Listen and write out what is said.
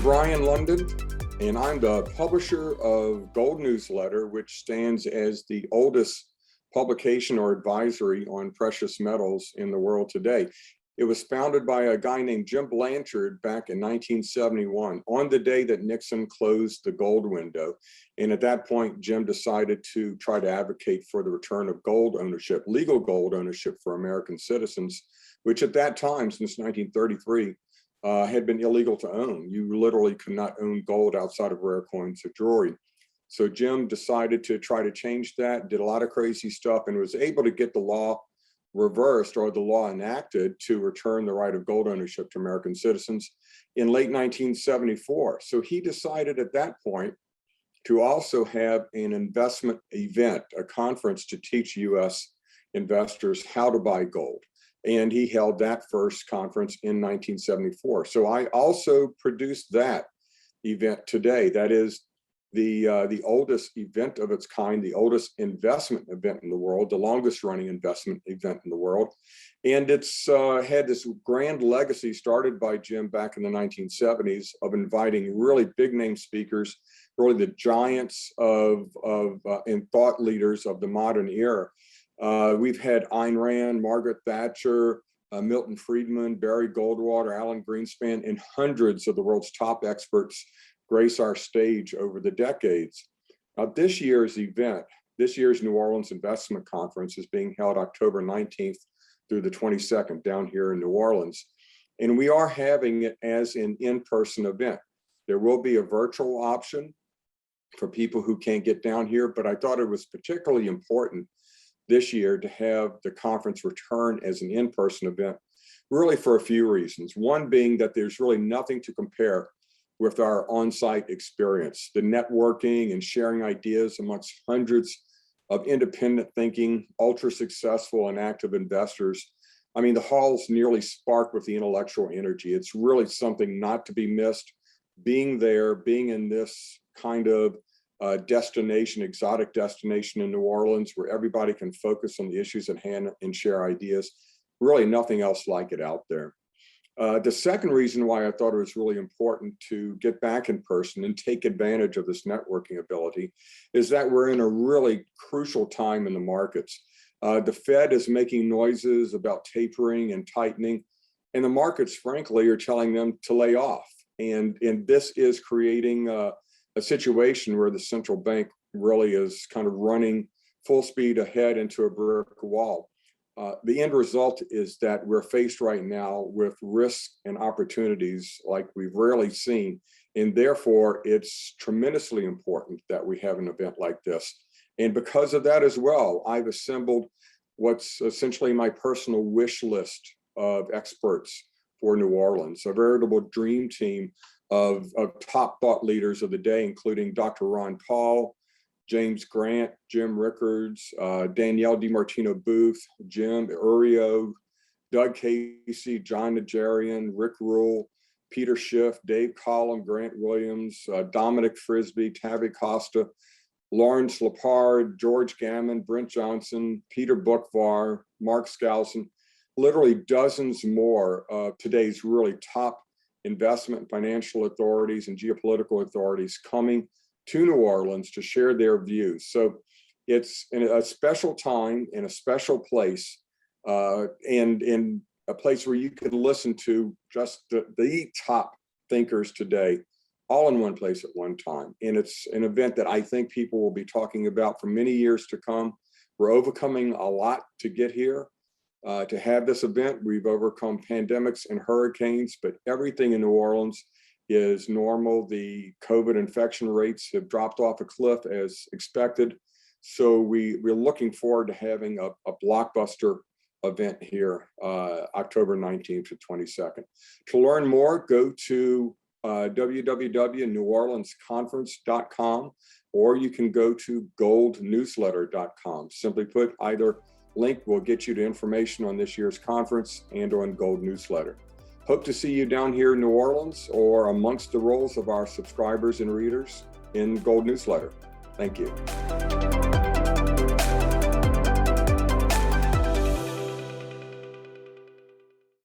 Brian London, and I'm the publisher of Gold Newsletter, which stands as the oldest publication or advisory on precious metals in the world today. It was founded by a guy named Jim Blanchard back in 1971, on the day that Nixon closed the gold window. And at that point, Jim decided to try to advocate for the return of gold ownership, legal gold ownership for American citizens, which at that time, since 1933, had been illegal to own. You literally could not own gold outside of rare coins or jewelry. So Jim decided to try to change that, did a lot of crazy stuff, and was able to get the law reversed, or the law enacted, to return the right of gold ownership to American citizens in late 1974. So he decided at that point to also have an investment event, a conference to teach US investors how to buy gold. And he held that first conference in 1974. So I also produced that event today. That is the oldest event of its kind, the oldest investment event in the world, the longest running investment event in the world. And it's had this grand legacy started by Jim back in the 1970s of inviting really big name speakers, really the giants and thought leaders of the modern era. We've had Ayn Rand, Margaret Thatcher, Milton Friedman, Barry Goldwater, Alan Greenspan, and hundreds of the world's top experts grace our stage over the decades. Now, this year's event, this year's New Orleans Investment Conference, is being held October 19th through the 22nd down here in New Orleans. And we are having it as an in-person event. There will be a virtual option for people who can't get down here, but I thought it was particularly important this year to have the conference return as an in-person event, really for a few reasons. One being that there's really nothing to compare with our on-site experience, the networking and sharing ideas amongst hundreds of independent thinking, ultra successful and active investors. I mean, the halls nearly spark with the intellectual energy. It's really something not to be missed. Being there, being in this kind of destination, exotic destination in New Orleans, where everybody can focus on the issues at hand and share ideas. Really nothing else like it out there. The second reason why I thought it was really important to get back in person and take advantage of this networking ability is that we're in a really crucial time in the markets. The Fed is making noises about tapering and tightening, and the markets, frankly, are telling them to lay off. And this is creating a situation where the central bank really is kind of running full speed ahead into a brick wall. The end result is that we're faced right now with risks and opportunities like we've rarely seen. And therefore, it's tremendously important that we have an event like this. And because of that as well, I've assembled what's essentially my personal wish list of experts for New Orleans, a veritable dream team of top thought leaders of the day, including Dr. Ron Paul, James Grant, Jim Rickards, Danielle DiMartino Booth, Jim Urio, Doug Casey, John Najarian, Rick Rule, Peter Schiff, Dave Colin, Grant Williams, Dominic Frisby, Tavi Costa, Lawrence Lepard, George Gammon, Brent Johnson, Peter Buckvar, Mark Skousen, literally dozens more of today's really top investment, financial authorities, and geopolitical authorities coming to New Orleans to share their views. So it's in a special time, in a special place, and in a place where you can listen to just the top thinkers today, all in one place at one time. And it's an event that I think people will be talking about for many years to come. We're overcoming a lot to get here. To have this event, we've overcome pandemics and hurricanes, but everything in New Orleans is normal. The COVID infection rates have dropped off a cliff as expected. So we're looking forward to having a blockbuster event here, October 19th to 22nd. To learn more, go to www.neworleansconference.com, or you can go to goldnewsletter.com. Simply put, either link will get you to information on this year's conference and on Gold Newsletter. Hope to see you down here in New Orleans or amongst the rolls of our subscribers and readers in Gold Newsletter. Thank you.